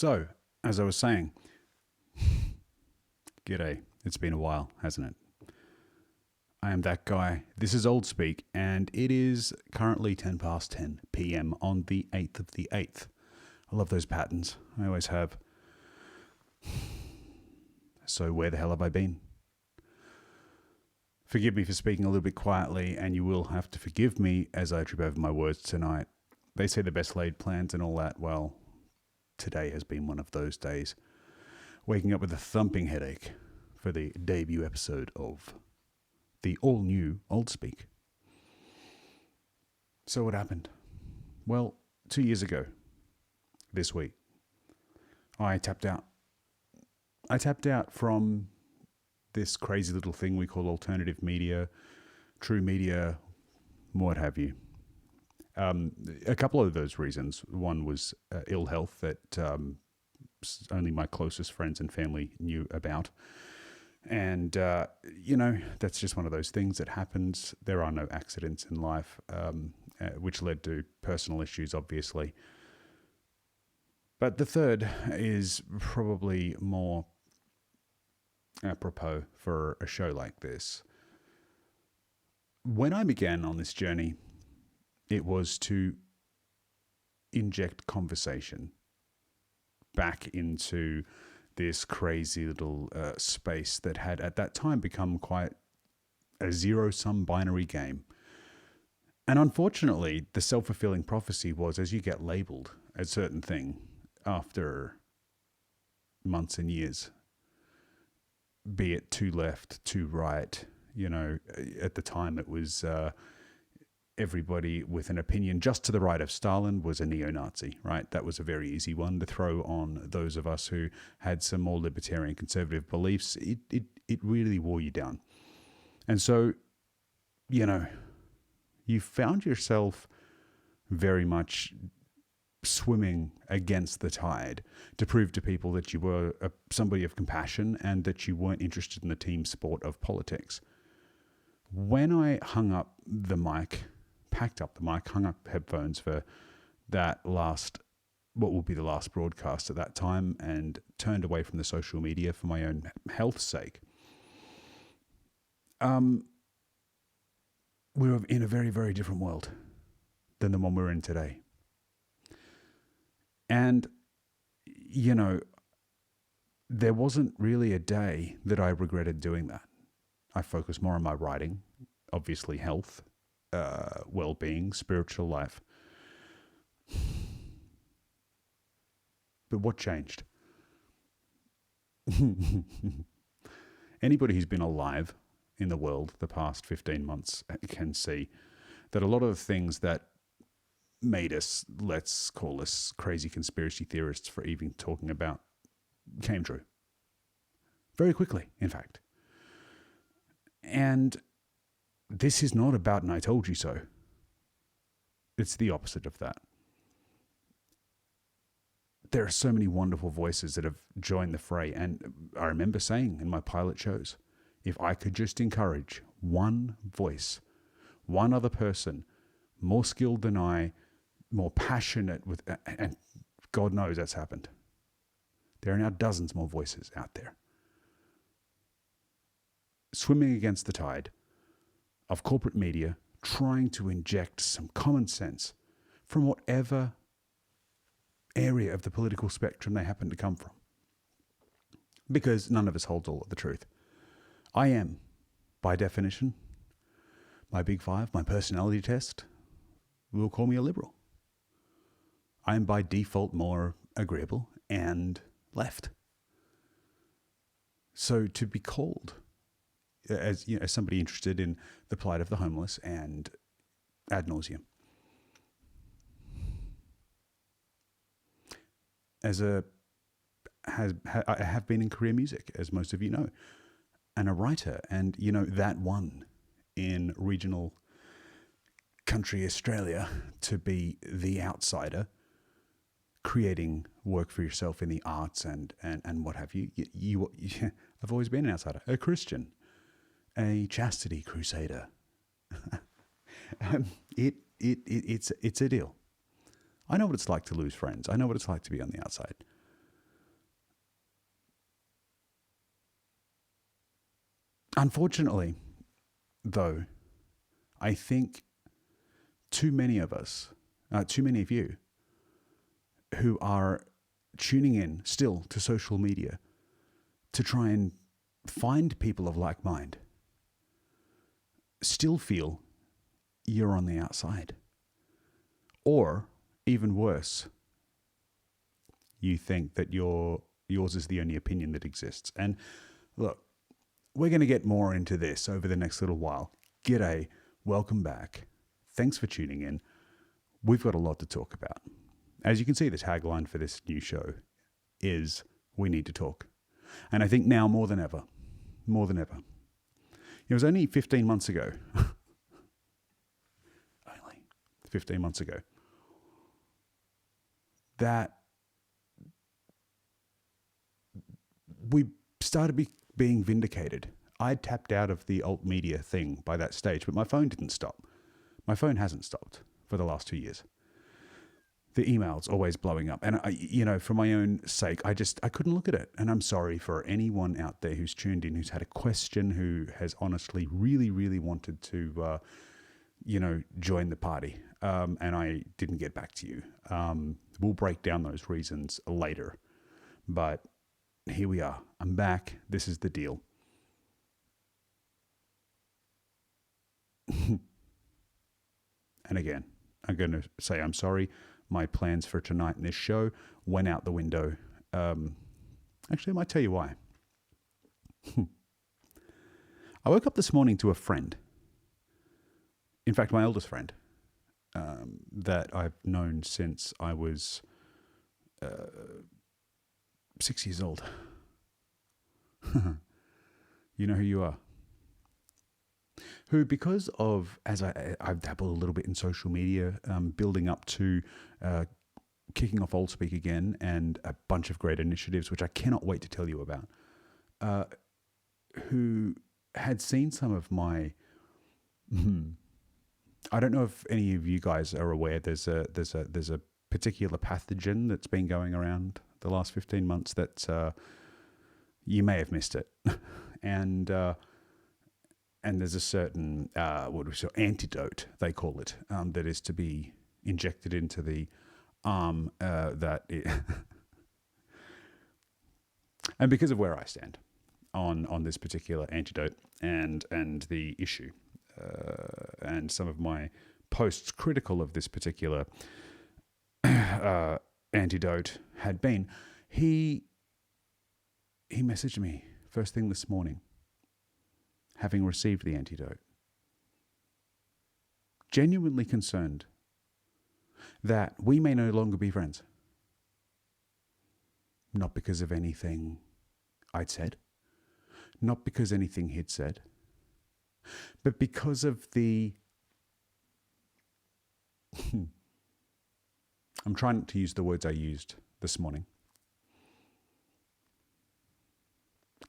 So, as I was saying, g'day. It's been a while, hasn't it? I am that guy. This is Old Speak, and it is currently 10 past 10 p.m. on the 8th of the 8th. I love those patterns. I always have. So where the hell have I been? Forgive me for speaking a little bit quietly, and you will have to forgive me as I trip over my words tonight. They say the best laid plans and all that. Well, today has been one of those days. Waking up with a thumping headache for the debut episode of the all-new Old Speak. So what happened? Well, 2 years ago, this week, I tapped out. I tapped out from this crazy little thing we call alternative media, true media, what have you. A couple of those reasons. One was ill health that only my closest friends and family knew about. And, that's just one of those things that happens. There are no accidents in life, which led to personal issues, obviously. But the third is probably more apropos for a show like this. When I began on this journey, it was to inject conversation back into this crazy little space that had at that time become quite a zero-sum binary game. And unfortunately, the self-fulfilling prophecy was as you get labeled a certain thing after months and years, be it too left, too right, at the time it was everybody with an opinion just to the right of Stalin was a neo-Nazi, right? That was a very easy one to throw on those of us who had some more libertarian conservative beliefs. It really wore you down. And so, you found yourself very much swimming against the tide to prove to people that you were somebody of compassion and that you weren't interested in the team sport of politics. When I hung up the mic, packed up the mic, hung up headphones for that what will be the last broadcast at that time, and turned away from the social media for my own health's sake, we were in a very, very different world than the one we're in today. And, there wasn't really a day that I regretted doing that. I focused more on my writing, obviously health, well-being, spiritual life. But what changed? Anybody who's been alive in the world the past 15 months can see that a lot of the things that made us, let's call us crazy conspiracy theorists for even talking about, came true. Very quickly, in fact. And this is not about an I told you so. It's the opposite of that. There are so many wonderful voices that have joined the fray. And I remember saying in my pilot shows, if I could just encourage one voice, one other person, more skilled than I, more passionate and God knows that's happened. There are now dozens more voices out there. Swimming against the tide of corporate media, trying to inject some common sense from whatever area of the political spectrum they happen to come from. Because none of us holds all of the truth. I am, by definition, my big five, my personality test, will call me a liberal. I am by default more agreeable and left. So to be called as somebody interested in the plight of the homeless and ad nauseum, I have been in career music, as most of you know, and a writer, and that one in regional country Australia to be the outsider, creating work for yourself in the arts and what have you. I've always been an outsider, a Christian, a chastity crusader. It's a deal. I know what it's like to lose friends. I know what it's like to be on the outside. Unfortunately, though, I think too many of us, too many of you, who are tuning in still to social media to try and find people of like mind, still feel you're on the outside. Or, even worse, you think that yours is the only opinion that exists. And look, we're going to get more into this over the next little while. G'day, welcome back. Thanks for tuning in. We've got a lot to talk about. As you can see, the tagline for this new show is "We need to talk." And I think now more than ever, it was only 15 months ago, only 15 months ago, that we started being vindicated. I tapped out of the alt media thing by that stage, but my phone didn't stop. My phone hasn't stopped for the last 2 years. The email's always blowing up. And, for my own sake, I couldn't look at it. And I'm sorry for anyone out there who's tuned in, who's had a question, who has honestly really, really wanted to, join the party. And I didn't get back to you. We'll break down those reasons later. But here we are. I'm back. This is the deal. And again, I'm going to say I'm sorry. My plans for tonight in this show went out the window. Actually, I might tell you why. I woke up this morning to a friend. In fact, my oldest friend, that I've known since I was 6 years old. You know who you are. Who, because of, as I've dabbled a little bit in social media, building up to kicking off Old Speak again and a bunch of great initiatives, which I cannot wait to tell you about, who had seen some of my, I don't know if any of you guys are aware, there's a particular pathogen that's been going around the last 15 months that you may have missed it. And there's a certain, antidote, they call it, that is to be injected into the arm and because of where I stand on this particular antidote and the issue, and some of my posts critical of this particular antidote had been, he messaged me first thing this morning, having received the antidote, genuinely concerned that we may no longer be friends. Not because of anything I'd said, not because anything he'd said, but because of the... I'm trying to use the words I used this morning.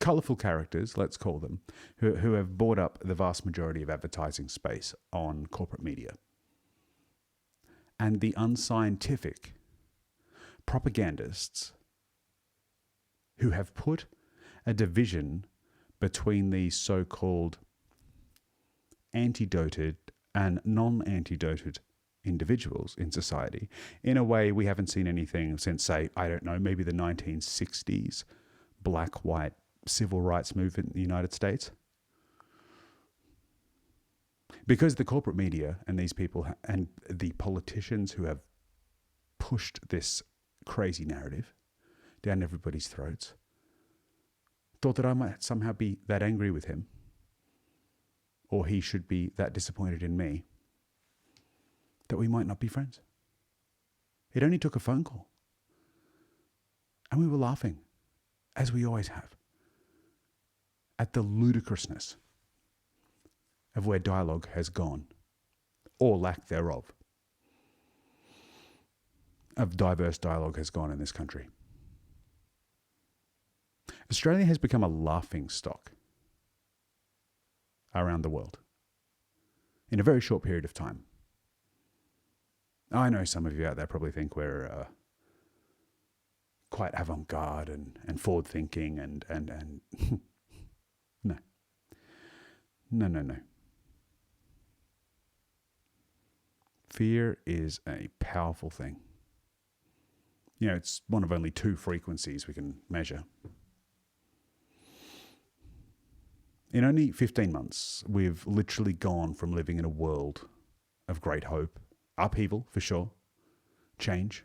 Colourful characters, let's call them, who have bought up the vast majority of advertising space on corporate media. And the unscientific propagandists who have put a division between these so-called antidoted and non-antidoted individuals in society in a way we haven't seen anything since, say, I don't know, maybe the 1960s black-white civil rights movement in the United States. Because the corporate media and these people and the politicians who have pushed this crazy narrative down everybody's throats thought that I might somehow be that angry with him, or he should be that disappointed in me, that we might not be friends. It only took a phone call. And we were laughing, as we always have, at the ludicrousness of where dialogue has gone, or lack thereof, of diverse dialogue has gone in this country. Australia has become a laughing stock around the world in a very short period of time. I know some of you out there probably think we're quite avant-garde and forward-thinking and no. No, no, no. Fear is a powerful thing. You know, it's one of only 2 frequencies we can measure. In only 15 months, we've literally gone from living in a world of great hope, upheaval for sure, change.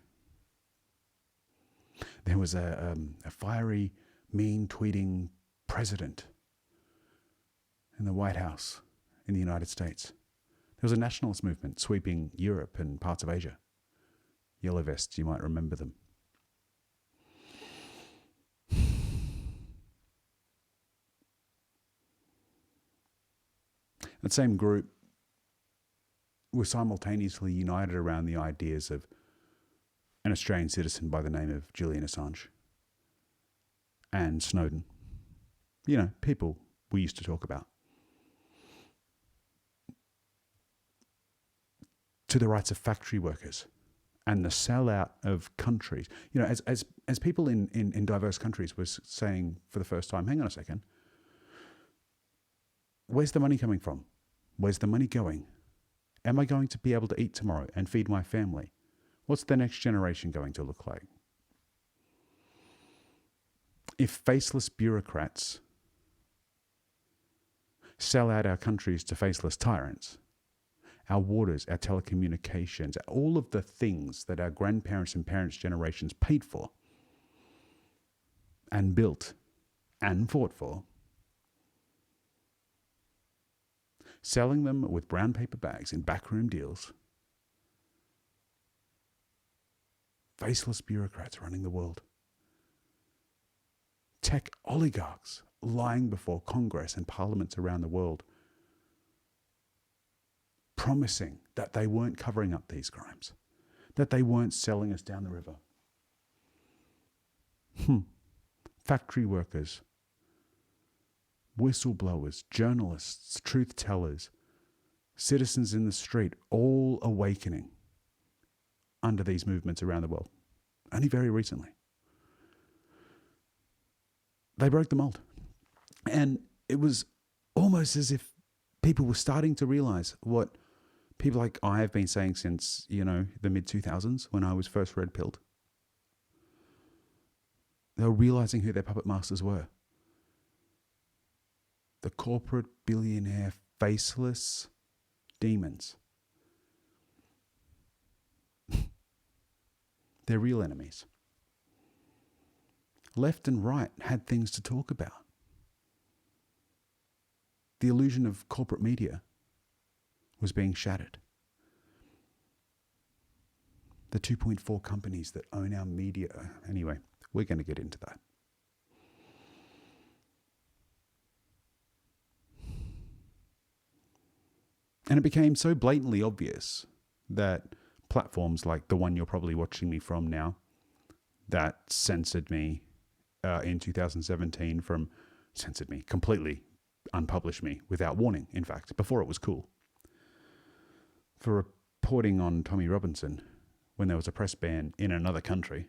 There was a fiery, mean tweeting president in the White House in the United States. There was a nationalist movement sweeping Europe and parts of Asia. Yellow vests, you might remember them. That same group were simultaneously united around the ideas of an Australian citizen by the name of Julian Assange and Snowden. You know, people we used to talk about. To the rights of factory workers and the sellout of countries. You know, as people in diverse countries were saying for the first time, hang on a second, where's the money coming from? Where's the money going? Am I going to be able to eat tomorrow and feed my family? What's the next generation going to look like? If faceless bureaucrats sell out our countries to faceless tyrants, our waters, our telecommunications, all of the things that our grandparents and parents' generations paid for and built and fought for, selling them with brown paper bags in backroom deals, faceless bureaucrats running the world, tech oligarchs lying before Congress and parliaments around the world, promising that they weren't covering up these crimes, that they weren't selling us down the river. Factory workers, whistleblowers, journalists, truth tellers, citizens in the street, all awakening under these movements around the world. Only very recently. They broke the mold. And it was almost as if people were starting to realize what people like I have been saying since, you know, the mid-2000s when I was first red-pilled. They were realizing who their puppet masters were. The corporate billionaire faceless demons. They're real enemies. Left and right had things to talk about. The illusion of corporate media was being shattered. The 2.4 companies that own our media. Anyway, we're going to get into that. And it became so blatantly obvious that platforms like the one you're probably watching me from now, that censored me in 2017 censored me, completely unpublished me without warning, in fact, before it was cool, for reporting on Tommy Robinson when there was a press ban in another country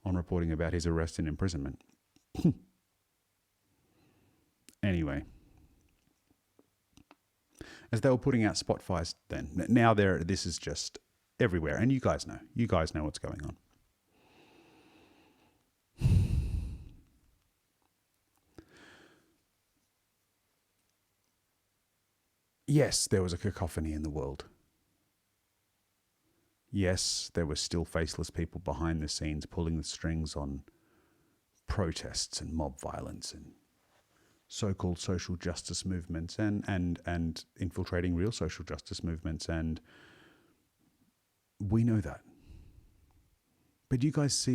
on reporting about his arrest and imprisonment. Anyway, as they were putting out spot fires then, now this is just everywhere, and you guys know what's going on. Yes, there was a cacophony in the world. Yes, there were still faceless people behind the scenes pulling the strings on protests and mob violence and so-called social justice movements and infiltrating real social justice movements, and we know that. But you guys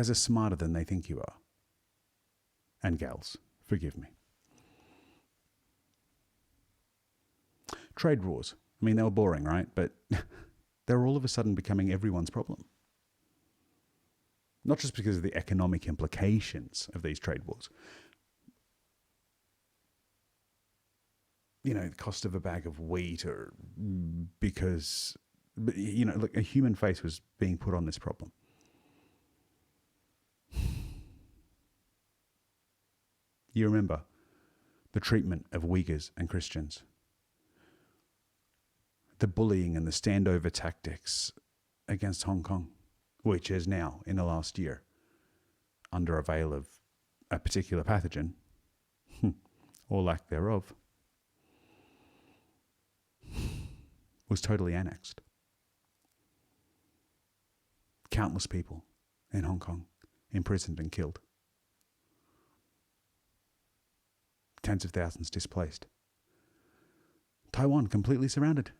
are smarter than they think you are. And gals, forgive me. Trade wars. I mean, they were boring, right? But they're all of a sudden becoming everyone's problem. Not just because of the economic implications of these trade wars. You know, the cost of a bag of wheat, or because, you know, look, a human face was being put on this problem. You remember the treatment of Uyghurs and Christians, the bullying and the standover tactics against Hong Kong, which is now, in the last year, under a veil of a particular pathogen, or lack thereof, was totally annexed. Countless people in Hong Kong imprisoned and killed. Tens of thousands displaced. Taiwan completely surrounded.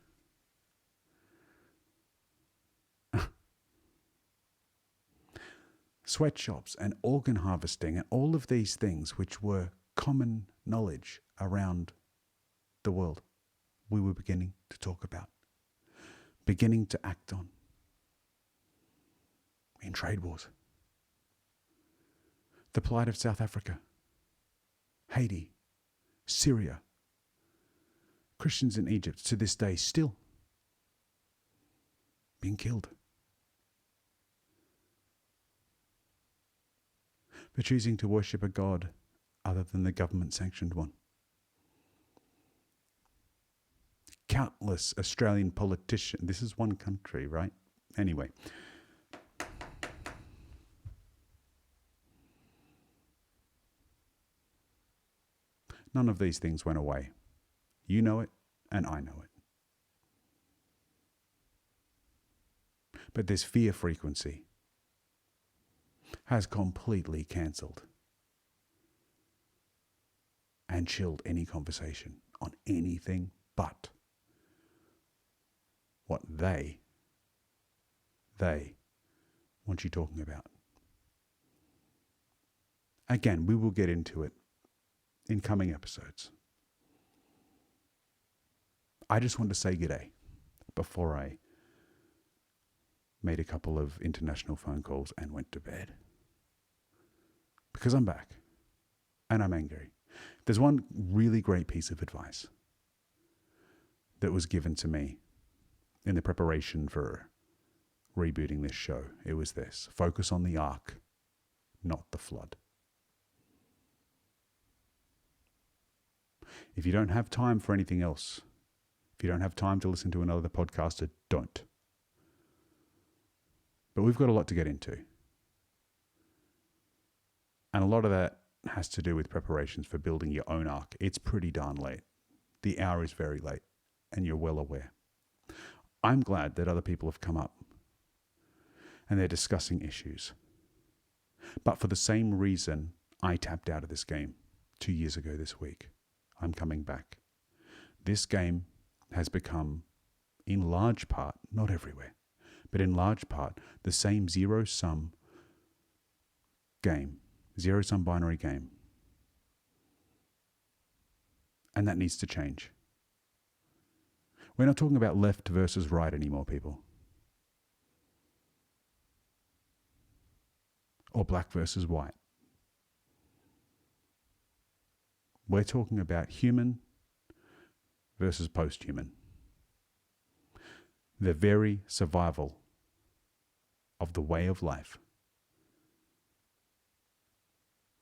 Sweatshops and organ harvesting and all of these things which were common knowledge around the world, we were beginning to talk about, beginning to act on in trade wars. The plight of South Africa, Haiti, Syria, Christians in Egypt to this day still being killed for choosing to worship a God other than the government-sanctioned one. Countless Australian politicians, this is one country, right? Anyway. None of these things went away. You know it, and I know it. But this fear frequency has completely cancelled and chilled any conversation on anything but what they want you talking about. Again, we will get into it in coming episodes. I just want to say g'day before I made a couple of international phone calls and went to bed. Because I'm back and I'm angry. There's one really great piece of advice that was given to me in the preparation for rebooting this show. It was this: focus on the ark, not the flood. If you don't have time for anything else, if you don't have time to listen to another podcaster, don't. But we've got a lot to get into. And a lot of that has to do with preparations for building your own ark. It's pretty darn late. The hour is very late, and you're well aware. I'm glad that other people have come up and they're discussing issues. But for the same reason I tapped out of this game 2 years ago this week, I'm coming back. This game has become, in large part, not everywhere, but in large part, the same zero-sum game, zero-sum binary game. And that needs to change. We're not talking about left versus right anymore, people. Or black versus white. We're talking about human versus post-human. The very survival of the way of life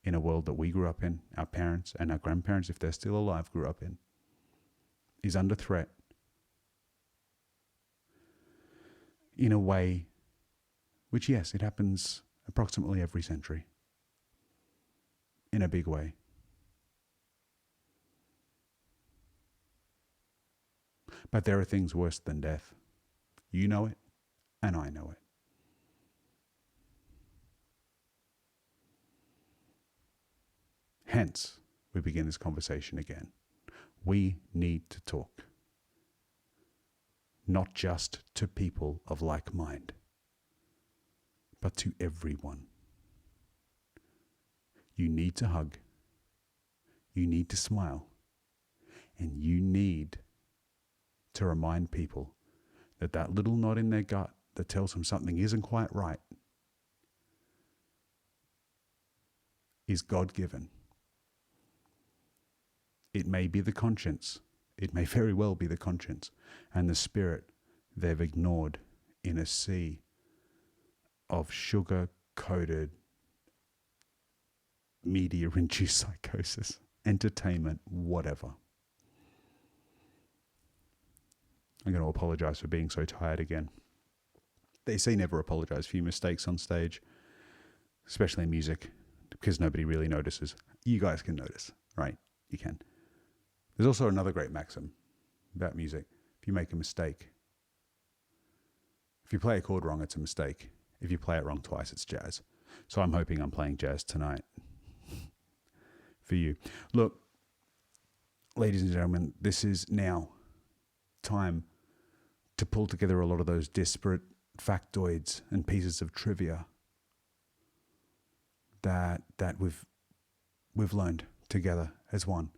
in a world that we grew up in, our parents and our grandparents, if they're still alive, grew up in, is under threat in a way which, yes, it happens approximately every century in a big way. But there are things worse than death. You know it, and I know it. Hence, we begin this conversation again. We need to talk. Not just to people of like mind, but to everyone. You need to hug. You need to smile. And you need to remind people that that little knot in their gut that tells them something isn't quite right is God-given. It may be the conscience. It may very well be the conscience and the spirit they've ignored in a sea of sugar-coated media-induced psychosis. entertainment, whatever. I'm going to apologize for being so tired again. They say never apologize for your mistakes on stage, especially in music, because nobody really notices. You guys can notice, right? You can. There's also another great maxim about music. If you make a mistake, if you play a chord wrong, it's a mistake. If you play it wrong twice, it's jazz. So I'm hoping I'm playing jazz tonight for you. Look, ladies and gentlemen, this is now time to pull together a lot of those disparate factoids and pieces of trivia that we've learned together as one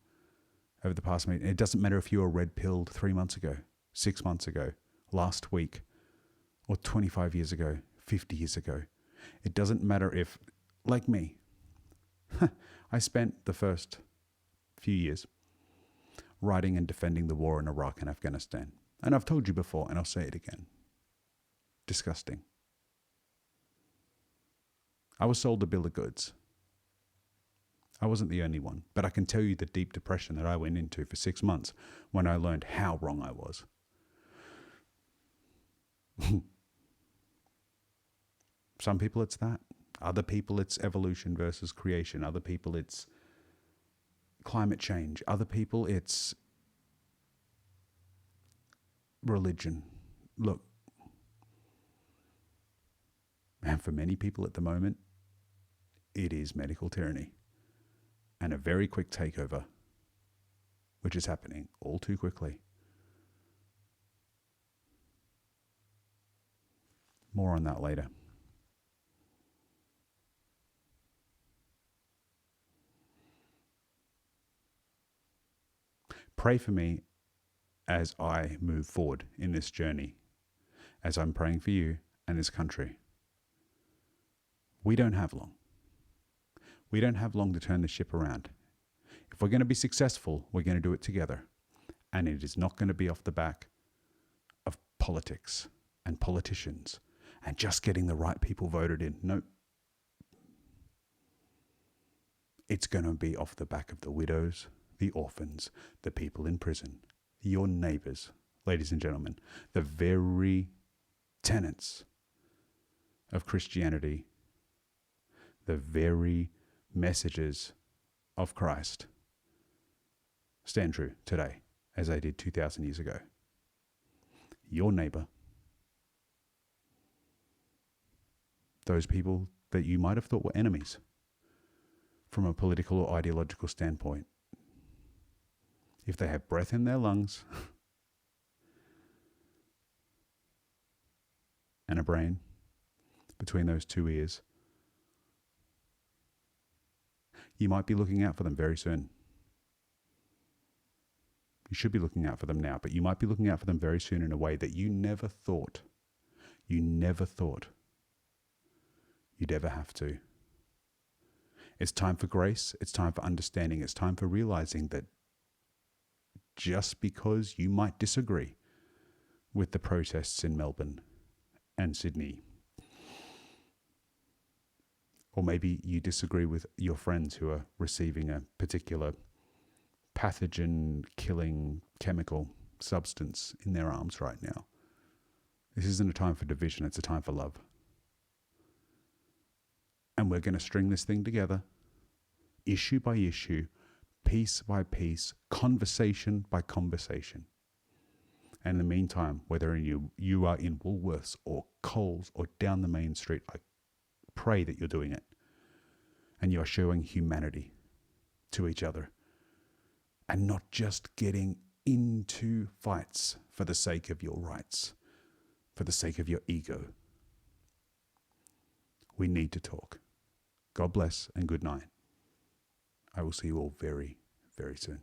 over the past meeting. It doesn't matter if you were red-pilled 3 months ago, 6 months ago, last week, or 25 years ago, 50 years ago. It doesn't matter if, like me, I spent the first few years writing and defending the war in Iraq and Afghanistan. And I've told you before, and I'll say it again. Disgusting. I was sold a bill of goods. I wasn't the only one, but I can tell you the deep depression that I went into for 6 months when I learned how wrong I was. Some people it's that. Other people it's evolution versus creation. Other people it's climate change. Other people it's religion. Look, and for many people at the moment, it is medical tyranny and a very quick takeover, which is happening all too quickly. More on that later. Pray for me as I move forward in this journey, as I'm praying for you and this country. We don't have long. We don't have long to turn the ship around. If we're going to be successful, we're going to do it together. And it is not going to be off the back of politics and politicians and just getting the right people voted in. No. It's going to be off the back of the widows, the orphans, the people in prison, your neighbors, ladies and gentlemen, the very tenets of Christianity, the very messages of Christ stand true today as they did 2,000 years ago. Your neighbor, those people that you might have thought were enemies from a political or ideological standpoint, if they have breath in their lungs and a brain between those two ears, you might be looking out for them very soon. You should be looking out for them now, but you might be looking out for them very soon in a way that you never thought you'd ever have to. It's time for grace. It's time for understanding. It's time for realizing that just because you might disagree with the protests in Melbourne and Sydney, or maybe you disagree with your friends who are receiving a particular pathogen-killing chemical substance in their arms right now. This isn't a time for division, it's a time for love. And we're going to string this thing together, issue by issue, piece by piece, conversation by conversation. And in the meantime, whether you are in Woolworths or Coles or down the main street, I pray that you're doing it. And you're showing humanity to each other. And not just getting into fights for the sake of your rights, for the sake of your ego. We need to talk. God bless and good night. I will see you all very, very soon.